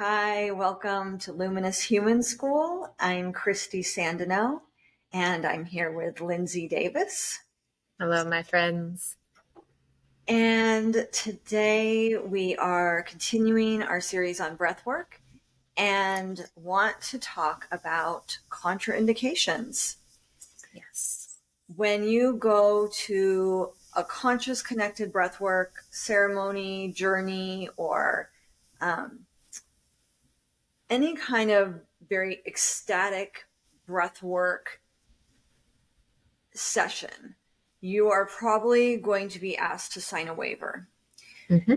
Hi, welcome to Luminous Human School. I'm Christy Sandino, and I'm here with Lindsay Davis. Hello, my friends. And today we are continuing our series on breathwork and want to talk about contraindications. Yes. When you go to a conscious connected breathwork ceremony, journey, or any kind of very ecstatic breathwork session, you are probably going to be asked to sign a waiver. Hmm.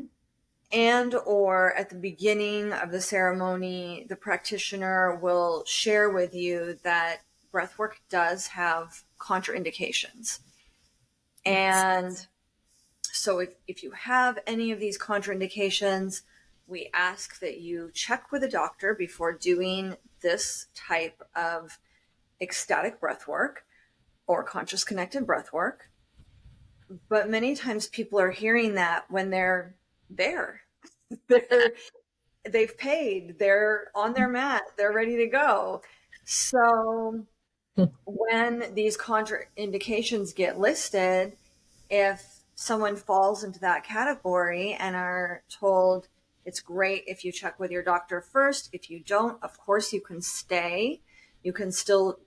And or at the beginning of the ceremony, the practitioner will share with you that breathwork does have contraindications. Yes. And so if you have any of these contraindications, we ask that you check with a doctor before doing this type of ecstatic breath work or conscious connected breath work. But many times people are hearing that when they're there. they're they've paid, they're on their mat, they're ready to go. So when these contraindications get listed, if someone falls into that category and are told it's great if you check with your doctor first, if you don't, of course you can stay, you can still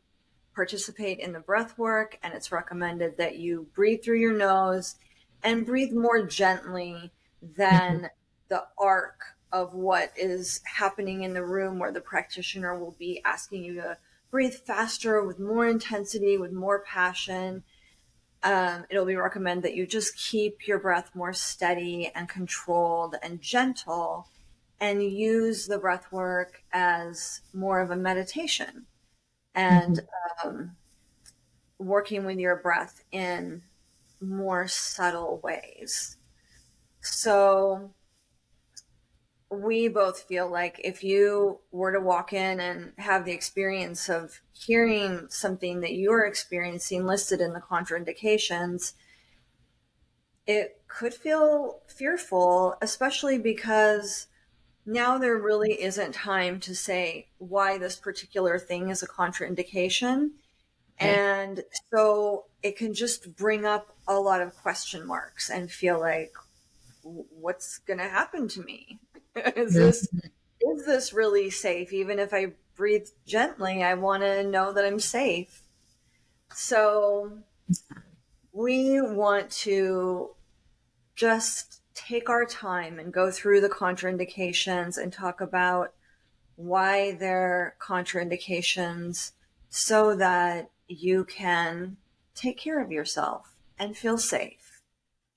participate in the breath work, and it's recommended that you breathe through your nose and breathe more gently Hmm. than the arc of what is happening in the room, where the practitioner will be asking you to breathe faster, with more intensity, with more passion. It'll be recommended that you just keep your breath more steady and controlled and gentle, and use the breath work as more of a meditation, and Hmm. working with your breath in more subtle ways. So we both feel like if you were to walk in and have the experience of hearing something that you're experiencing listed in the contraindications, it could feel fearful, especially because now there really isn't time to say why this particular thing is a contraindication. Okay. And so it can just bring up a lot of question marks and feel like, what's going to happen to me? is this Mhm. is this really safe? Even if I breathe gently, I want to know that I'm safe. So we want to just take our time and go through the contraindications and talk about why they're contraindications, so that you can take care of yourself and feel safe.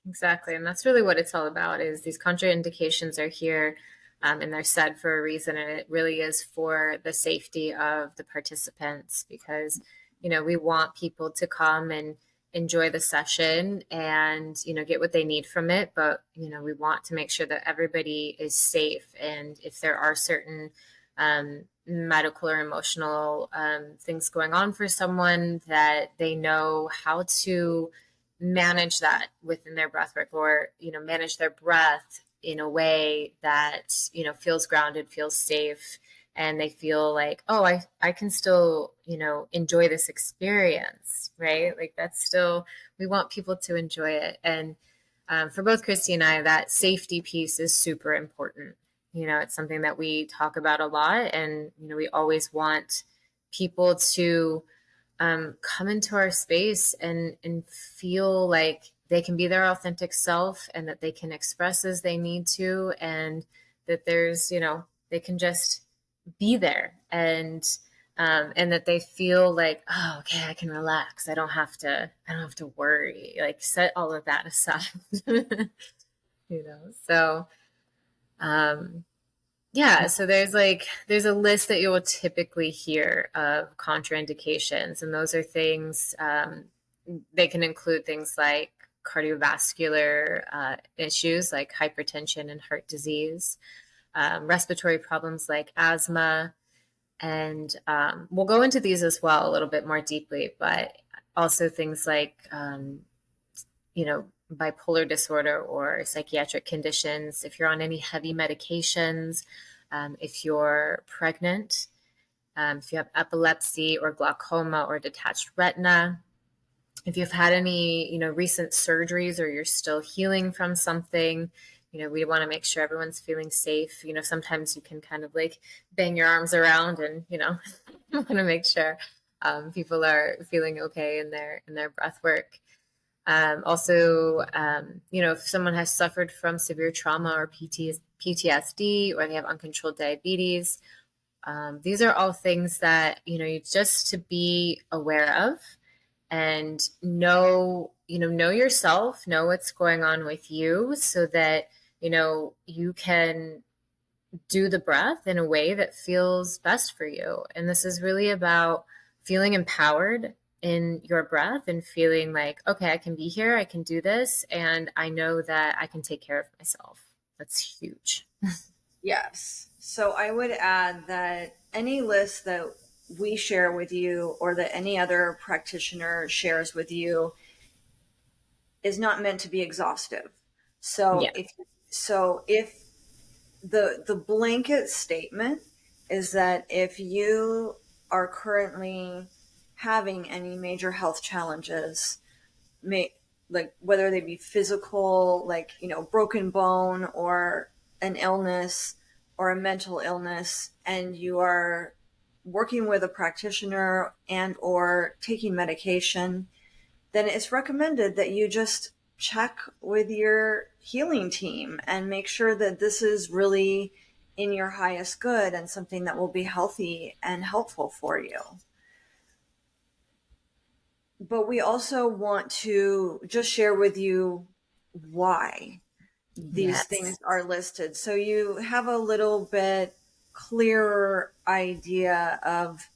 Exactly. And that's really what it's all about is these contraindications are here, and they're said for a reason. And it really is for the safety of the participants because, we want people to come and enjoy the session and, get what they need from it. But, we want to make sure that everybody is safe. And if there are certain medical or emotional things going on for someone, that they know how to manage that within their breath work, or manage their breath in a way that feels grounded, feels safe, and they feel like, oh, I can still enjoy this experience, right? Like that's still, we want people to enjoy it. And for both Christy and I, that safety piece is super important. It's something that we talk about a lot, and we always want people to come into our space and feel like they can be their authentic self, and that they can express as they need to, and that there's they can just be there, and that they feel like, oh, okay, I can relax. I don't have to worry, like set all of that aside. So um yeah, so there's a list that you will typically hear of contraindications, and those are things, they can include things like cardiovascular issues like hypertension and heart disease, respiratory problems like asthma, and we'll go into these as well a little bit more deeply, but also things like bipolar disorder or psychiatric conditions, if you're on any heavy medications, If you're pregnant, if you have epilepsy or glaucoma or detached retina, if you've had any, recent surgeries or you're still healing from something, we want to make sure everyone's feeling safe. Sometimes you can kind of like bang your arms around and, want to make sure people are feeling okay in their breath work. Also, if someone has suffered from severe trauma or PTSD, or they have uncontrolled diabetes, these are all things that, just to be aware of and know yourself, know what's going on with you so that, you can do the breath in a way that feels best for you. And this is really about feeling empowered in your breath and feeling like, okay, I can be here, I can do this, and I know that I can take care of myself. That's huge. Yes. So I would add that any list that we share with you or that any other practitioner shares with you is not meant to be exhaustive. So Yeah. if the blanket statement is that if you are currently having any major health challenges, like whether they be physical, like, broken bone or an illness or a mental illness, and you are working with a practitioner and or taking medication, then it's recommended that you just check with your healing team and make sure that this is really in your highest good and something that will be healthy and helpful for you. But we also want to just share with you why these things Yes. are listed, so you have a little bit clearer idea of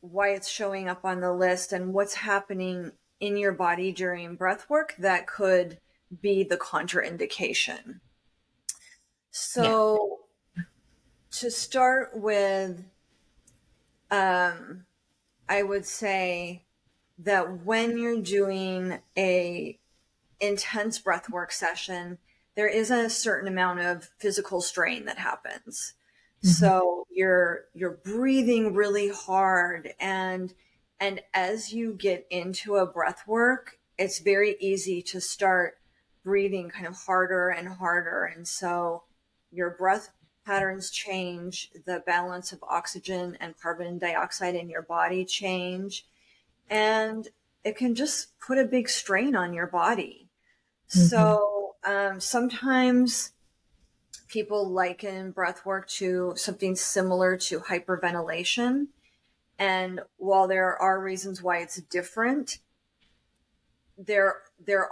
why it's showing up on the list and what's happening in your body during breath work that could be the contraindication. Yeah. So to start with, I would say that when you're doing a intense breathwork session, there is a certain amount of physical strain that happens. Mm-hmm. So you're breathing really hard, and as you get into a breath work, it's very easy to start breathing kind of harder and harder. And so your breath patterns change, the balance of oxygen and carbon dioxide in your body change, and it can just put a big strain on your body. Mm-hmm. So sometimes people liken breath work to something similar to hyperventilation. And while there are reasons why it's different, there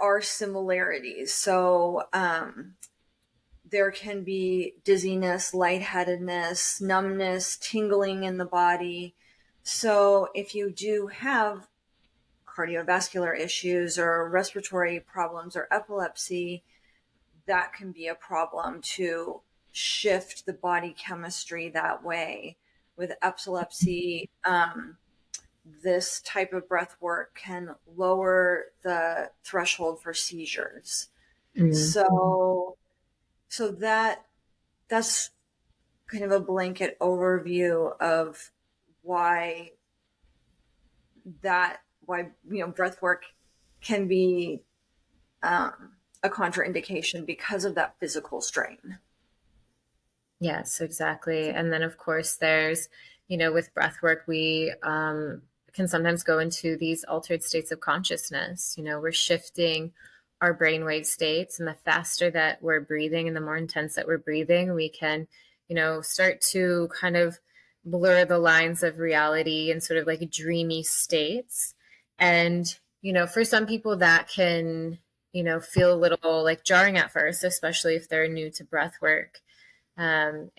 are similarities. So there can be dizziness, lightheadedness, numbness, tingling in the body. So if you do have cardiovascular issues or respiratory problems or epilepsy, that can be a problem to shift the body chemistry that way. With epilepsy, this type of breath work can lower the threshold for seizures. Mm-hmm. So that's kind of a blanket overview of why breath work can be a contraindication because of that physical strain. Yes, exactly. And then, of course, there's, with breath work, we can sometimes go into these altered states of consciousness. We're shifting our brainwave states, and the faster that we're breathing and the more intense that we're breathing, we can, start to kind of blur the lines of reality and sort of like dreamy states. And, for some people that can, feel a little like jarring at first, especially if they're new to breath work. And,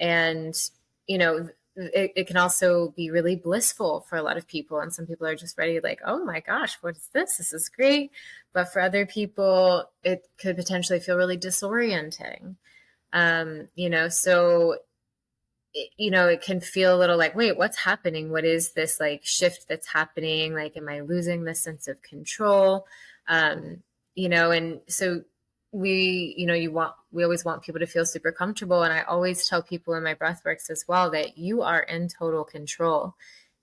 it can also be really blissful for a lot of people. And some people are just ready, like, oh my gosh, what is this? This is great. But for other people, it could potentially feel really disorienting. So, it can feel a little like, wait, what's happening? What is this like shift that's happening? Like, am I losing this sense of control? And so we always want people to feel super comfortable. And I always tell people in my breathworks as well that you are in total control.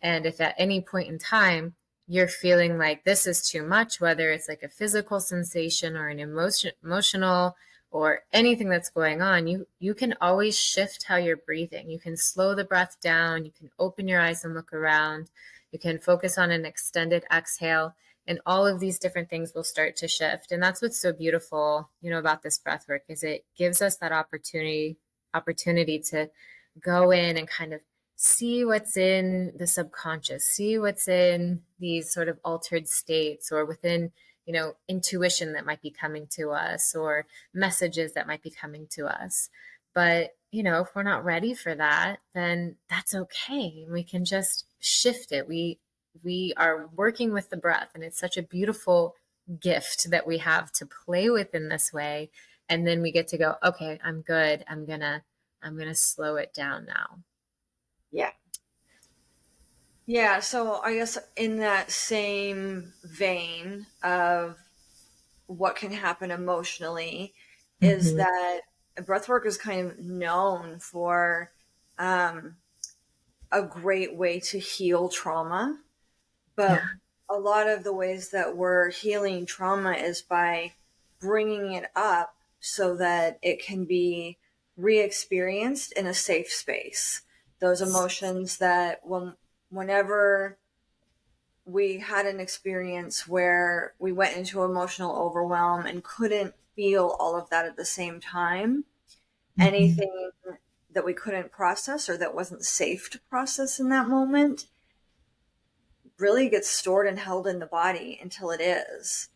And if at any point in time you're feeling like this is too much, whether it's like a physical sensation or an emotional or anything that's going on, you can always shift how you're breathing. You can slow the breath down, you can open your eyes and look around, you can focus on an extended exhale, and all of these different things will start to shift. And that's what's so beautiful, about this breath work, is it gives us that opportunity to go in and kind of see what's in the subconscious, see what's in these sort of altered states, or within, intuition that might be coming to us, or messages that might be coming to us. But, if we're not ready for that, then that's okay. We can just shift it. We are working with the breath, and it's such a beautiful gift that we have to play with in this way. And then we get to go, okay, I'm good. I'm gonna slow it down now. Yeah. Yeah. So I guess in that same vein of what can happen emotionally is Mm-hmm. that breathwork is kind of known for um, a great way to heal trauma. Yeah. But a lot of the ways that we're healing trauma is by bringing it up so that it can be re-experienced in a safe space. Those emotions that whenever we had an experience where we went into emotional overwhelm and couldn't feel all of that at the same time, Mm-hmm. anything that we couldn't process or that wasn't safe to process in that moment really gets stored and held in the body until it is.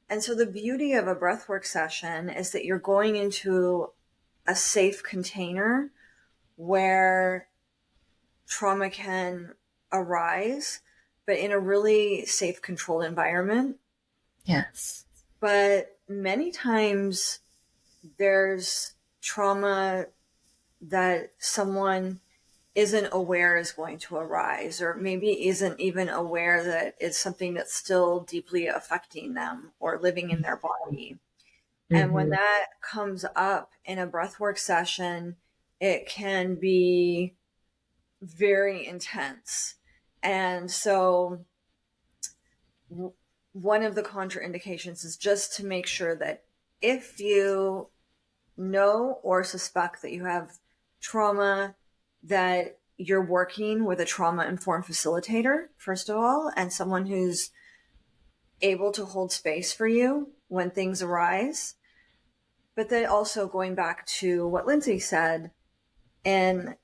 And so the beauty of a breathwork session is that you're going into a safe container where trauma can arise, but in a really safe, controlled environment. Yes. But many times there's trauma that someone isn't aware is going to arise, or maybe isn't even aware that it's something that's still deeply affecting them or living in their body. And when Mm-hmm. that comes up in a breathwork session, it can be very intense. And so, one of the contraindications is just to make sure that if you know or suspect that you have trauma, that you're working with a trauma informed facilitator, first of all, and someone who's able to hold space for you when things arise. But then also going back to what Lindsay said, and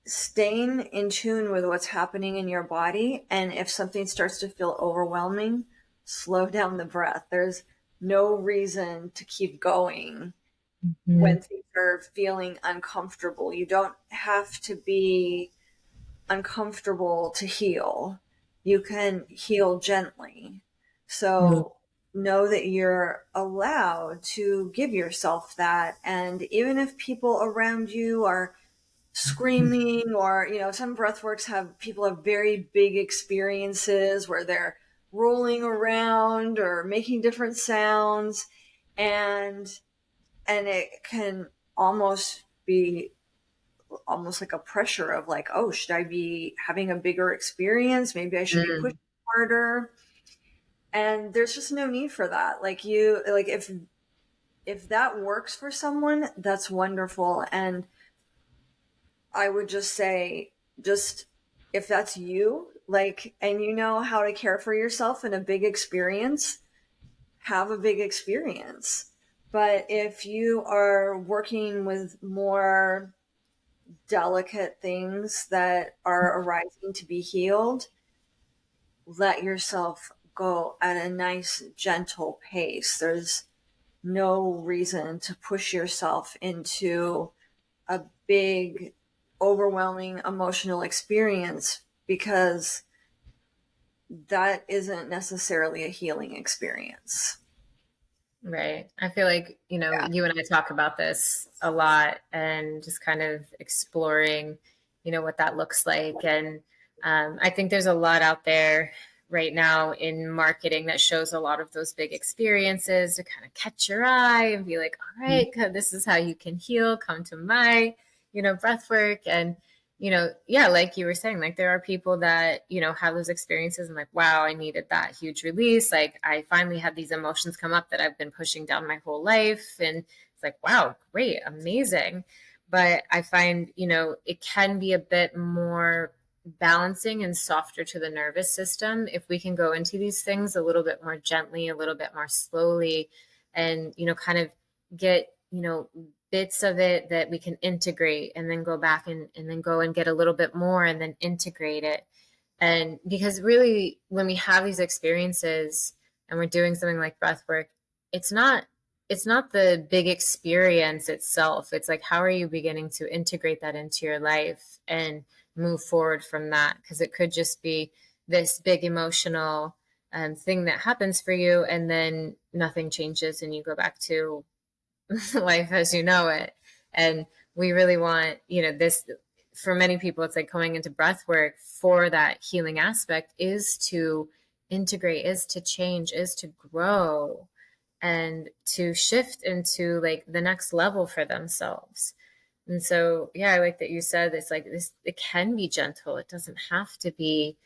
staying in tune with what's happening in your body. And if something starts to feel overwhelming, slow down the breath. There's no reason to keep going Mm-hmm. when things are feeling uncomfortable. You don't have to be uncomfortable to heal. You can heal gently. So know that you're allowed to give yourself that. And even if people around you are screaming, or, some breathworks have people have very big experiences where they're rolling around or making different sounds, and it can almost be almost like a pressure of like, oh, should I be having a bigger experience? Maybe I should be pushing Mm. harder. And there's just no need for that. Like if that works for someone, that's wonderful. And I would just say, just if that's you, like, and you know how to care for yourself in a big experience, have a big experience. But if you are working with more delicate things that are arising to be healed, let yourself go at a nice, gentle pace. There's no reason to push yourself into a big, overwhelming emotional experience, because that isn't necessarily a healing experience. Right. I feel like, Yeah. you and I talk about this a lot, and just kind of exploring, what that looks like. And I think there's a lot out there right now in marketing that shows a lot of those big experiences to kind of catch your eye and be like, all right, this is how you can heal. Come to my, breath work. And, yeah, like you were saying, like there are people that, have those experiences and like, wow, I needed that huge release. Like I finally had these emotions come up that I've been pushing down my whole life. And it's like, wow, great, amazing. But I find, it can be a bit more balancing and softer to the nervous system if we can go into these things a little bit more gently, a little bit more slowly, and kind of get bits of it that we can integrate and then go back and then go and get a little bit more and then integrate it. And because really when we have these experiences and we're doing something like breath work, it's not the big experience itself. It's like, how are you beginning to integrate that into your life and move forward from that? Because it could just be this big emotional thing that happens for you, and then nothing changes and you go back to life as you know it. And we really want, this for many people, it's like going into breath work for that healing aspect is to integrate, is to change, is to grow and to shift into like the next level for themselves. And so, yeah, I like that you said it's like this, it can be gentle. It doesn't have to be,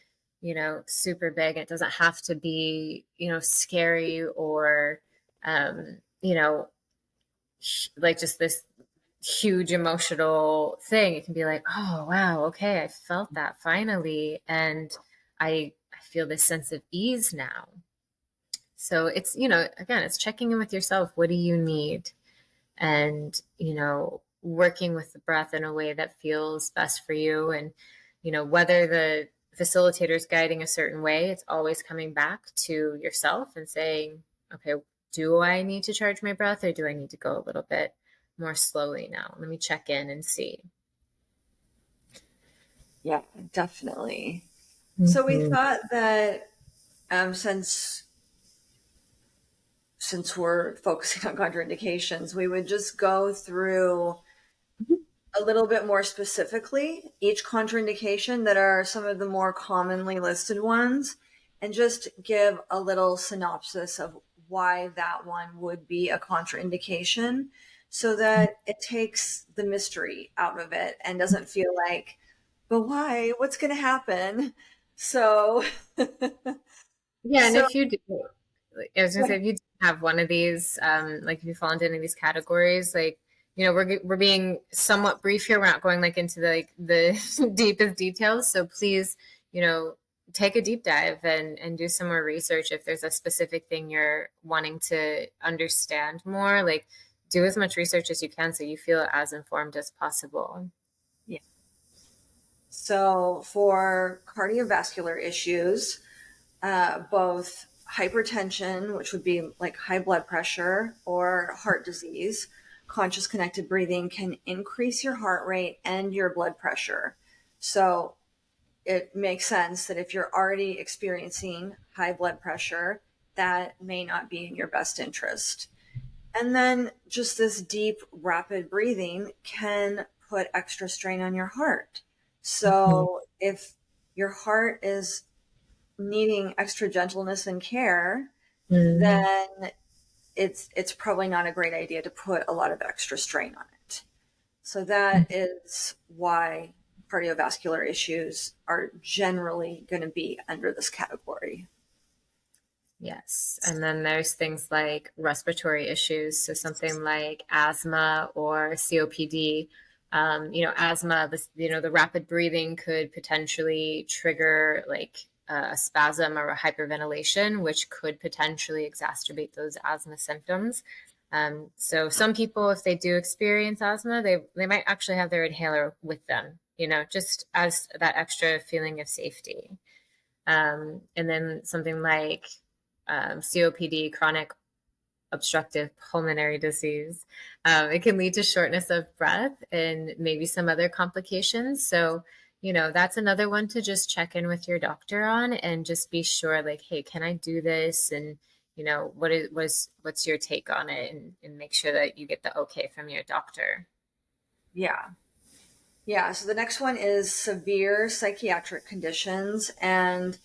super big. It doesn't have to be, scary or, um, you know, like just this huge emotional thing. It can be like, oh, wow, okay, I felt that finally. And I feel this sense of ease now. So it's, again, it's checking in with yourself. What do you need? And, working with the breath in a way that feels best for you. And, whether the facilitator is guiding a certain way, it's always coming back to yourself and saying, okay, do I need to charge my breath or do I need to go a little bit more slowly now? Let me check in and see. Yeah, definitely. So we Mm-hmm. thought that since we're focusing on contraindications, we would just go through a little bit more specifically each contraindication that are some of the more commonly listed ones, and just give a little synopsis of why that one would be a contraindication so that it takes the mystery out of it and doesn't feel like, but why? What's going to happen? So, Yeah, and so if you do, like, I was gonna say, if you do have one of these, like if you fall into any of these categories, like, we're being somewhat brief here. We're not going like into the deepest details. So please, take a deep dive and do some more research. If there's a specific thing you're wanting to understand more, like do as much research as you can so you feel as informed as possible. yeah. So for cardiovascular issues, both hypertension, which would be like high blood pressure, or heart disease, conscious connected breathing can increase your heart rate and your blood pressure. So it makes sense that if you're already experiencing high blood pressure, that may not be in your best interest. And then just this deep, rapid breathing can put extra strain on your heart. Mhm. So if your heart is needing extra gentleness and care, Mm. then it's probably not a great idea to put a lot of extra strain on it. So that is why cardiovascular issues are generally going to be under this category. Yes. And then there's things like respiratory issues. So something like asthma or COPD. Asthma, the rapid breathing could potentially trigger like a spasm or a hyperventilation, which could potentially exacerbate those asthma symptoms. So some people, if they do experience asthma, they might actually have their inhaler with them, just as that extra feeling of safety. And then something like COPD, chronic obstructive pulmonary disease. It can lead to shortness of breath and maybe some other complications. So, that's another one to just check in with your doctor on and just be sure, like, hey, can I do this? And, what's your take on it? And make sure that you get the okay from your doctor. Yeah. Yeah. So the next one is severe psychiatric conditions. And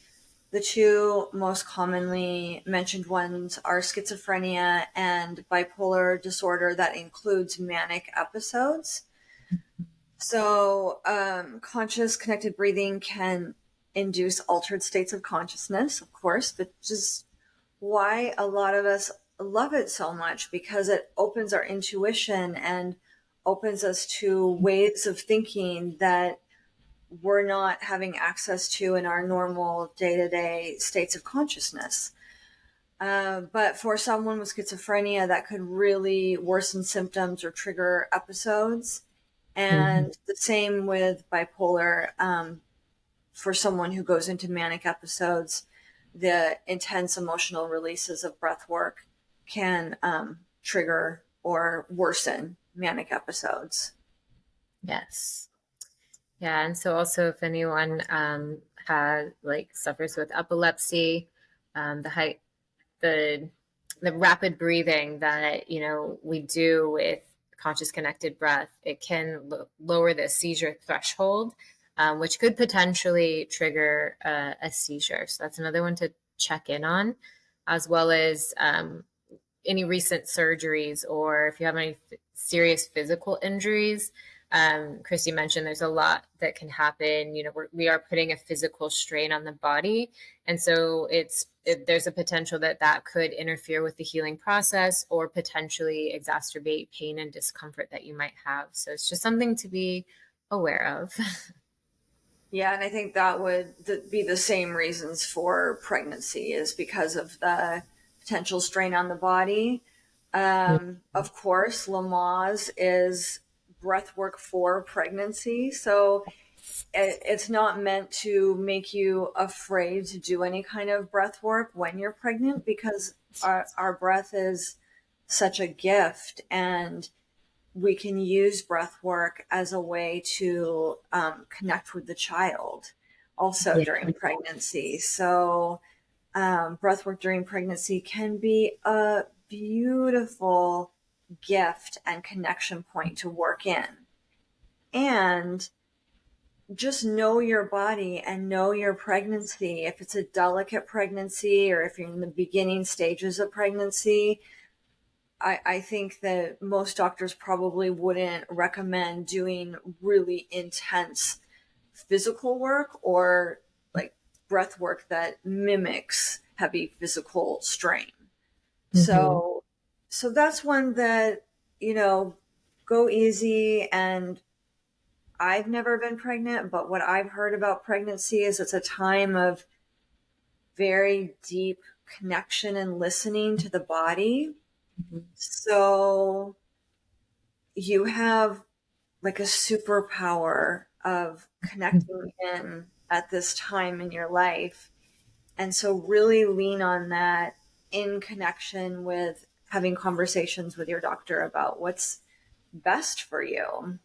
The two most commonly mentioned ones are schizophrenia and bipolar disorder that includes manic episodes. So, conscious connected breathing can induce altered states of consciousness, of course, but just why a lot of us love it so much, because it opens our intuition and opens us to ways of thinking that we're not having access to in our normal day-to-day states of consciousness. But for someone with schizophrenia, that could really worsen symptoms or trigger episodes. Mm-hmm. And the same with bipolar. For someone who goes into manic episodes, the intense emotional releases of breath work can trigger or worsen manic episodes. Yes. Yeah, and so also if anyone has like suffers with epilepsy, the high the the rapid breathing that we do with conscious connected breath, it can lower the seizure threshold, which could potentially trigger a seizure. So that's another one to check in on, as well as any recent surgeries, or if you have any serious physical injuries. Christy mentioned there's a lot that can happen. We are putting a physical strain on the body, and so there's a potential that could interfere with the healing process or potentially exacerbate pain and discomfort that you might have. So it's just something to be aware of. Yeah, and I think that would be the same reasons for pregnancy, is because of the potential strain on the body. Of course, Lamaze is breath work for pregnancy. So it's not meant to make you afraid to do any kind of breath work when you're pregnant, because our breath is such a gift, and we can use breath work as a way to connect with the child also Yeah. during pregnancy. So, breath work during pregnancy can be a beautiful gift and connection point to work in. And just know your body and know your pregnancy. If it's a delicate pregnancy or if you're in the beginning stages of pregnancy, I think that most doctors probably wouldn't recommend doing really intense physical work or like breath work that mimics heavy physical strain. Mm-hmm. So that's one that, you know, go easy. And I've never been pregnant, but what I've heard about pregnancy is it's a time of very deep connection and listening to the body. So you have like a superpower of connecting in at this time in your life. And so really lean on that in connection with having conversations with your doctor about what's best for you.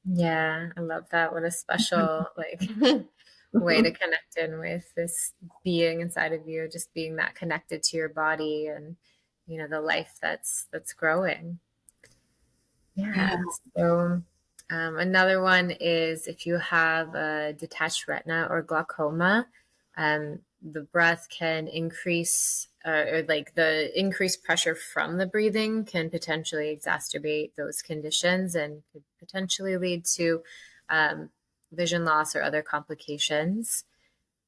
Yeah, I love that. What a special way to connect in with this being inside of you, just being that connected to your body and the life that's growing. Yeah. Yeah. So another one is if you have a detached retina or glaucoma, the breath can increase, or like the increased pressure from the breathing can potentially exacerbate those conditions and could potentially lead to um, vision loss or other complications.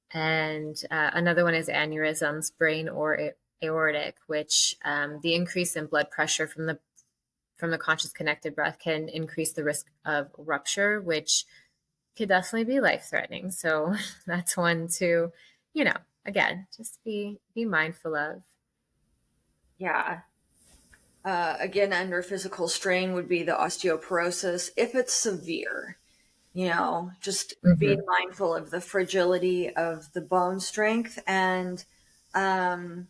And another one is aneurysms, brain or aortic, which the increase in blood pressure from the conscious connected breath can increase the risk of rupture, which could definitely be life threatening. So that's one to, again, just be mindful of. Yeah. Again, under physical strain would be the osteoporosis. If it's severe, just being Mm-hmm. mindful of the fragility of the bone strength, um,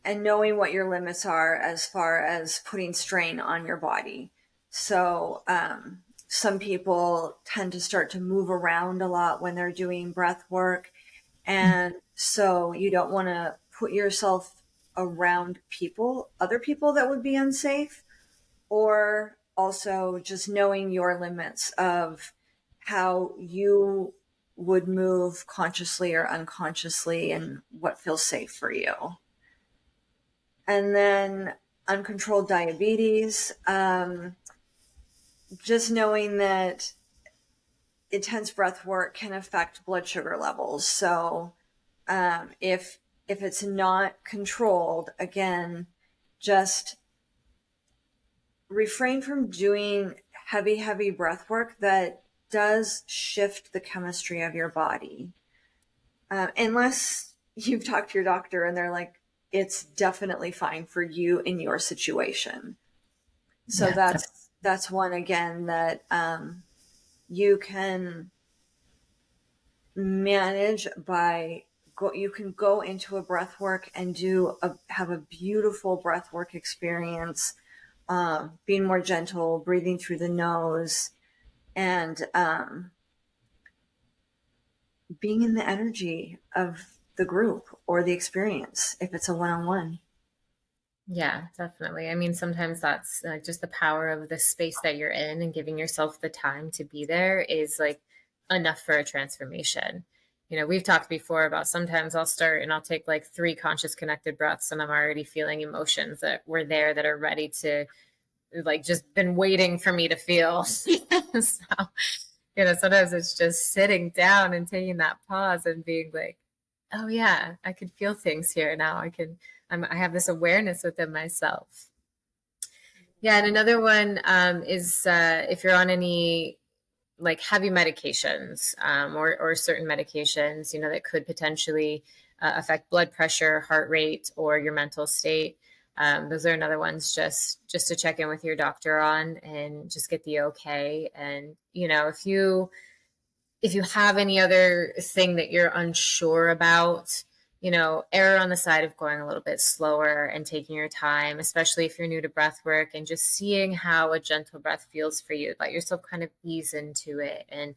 and knowing what your limits are as far as putting strain on your body. So, some people tend to start to move around a lot when they're doing breath work. And so you don't want to put yourself around other people that would be unsafe, or also just knowing your limits of how you would move consciously or unconsciously and what feels safe for you. And then uncontrolled diabetes, just knowing that intense breath work can affect blood sugar levels. So if it's not controlled, again, just refrain from doing heavy breath work that does shift the chemistry of your body. Unless you've talked to your doctor and they're like, it's definitely fine for you in your situation. So Yeah. that's one, again, that you can manage by you can go into a breath work and have a beautiful breath work experience, being more gentle, breathing through the nose, and being in the energy of the group or the experience if it's a one-on-one. Yeah, definitely. I mean, sometimes that's like just the power of the space that you're in and giving yourself the time to be there is like enough for a transformation. You know, we've talked before about sometimes I'll start and I'll take like 3 conscious connected breaths and I'm already feeling emotions that were there that are ready to like just been waiting for me to feel. So, sometimes it's just sitting down and taking that pause and being like, oh yeah, I could feel things here now. I have this awareness within myself. Yeah, and another one is if you're on any like heavy medications or certain medications, that could potentially affect blood pressure, heart rate, or your mental state. Those are another ones just to check in with your doctor on and just get the okay. And if you have any other thing that you're unsure about, err on the side of going a little bit slower and taking your time, especially if you're new to breath work, and just seeing how a gentle breath feels for you. Let yourself kind of ease into it and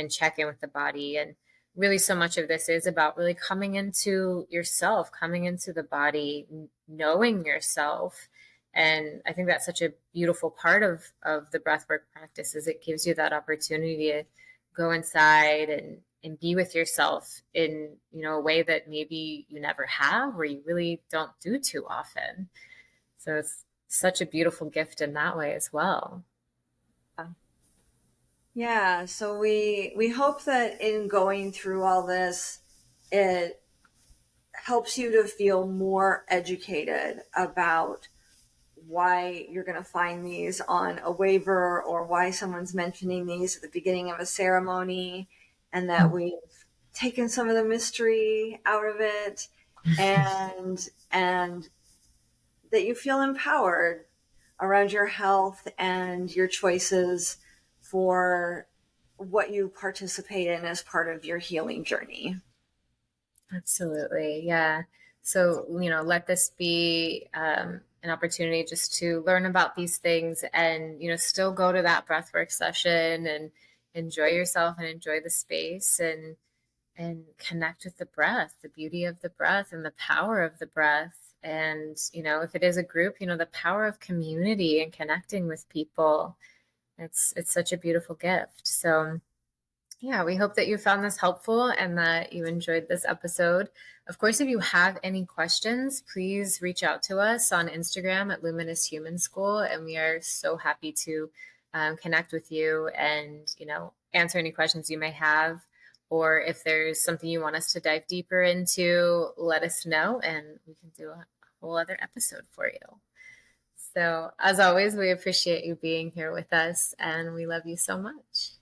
check in with the body. And really, so much of this is about really coming into yourself, coming into the body, knowing yourself. And I think that's such a beautiful part of the breathwork practice is it gives you that opportunity to go inside and be with yourself in a way that maybe you never have or you really don't do too often. So it's such a beautiful gift in that way as well. Yeah, so we hope that in going through all this, it helps you to feel more educated about why you're going to find these on a waiver or why someone's mentioning these at the beginning of a ceremony, and that we've taken some of the mystery out of it, and that you feel empowered around your health and your choices for what you participate in as part of your healing journey. Absolutely. Yeah. So, let this be an opportunity just to learn about these things and, still go to that breathwork session and enjoy yourself and enjoy the space and connect with the breath, the beauty of the breath and the power of the breath. And, if it is a group, the power of community and connecting with people. It's such a beautiful gift. So yeah, we hope that you found this helpful and that you enjoyed this episode. Of course, if you have any questions, please reach out to us on Instagram at Luminous Human School, and we are so happy to connect with you and answer any questions you may have. Or if there's something you want us to dive deeper into, let us know, and we can do a whole other episode for you. So, as always, we appreciate you being here with us, and we love you so much.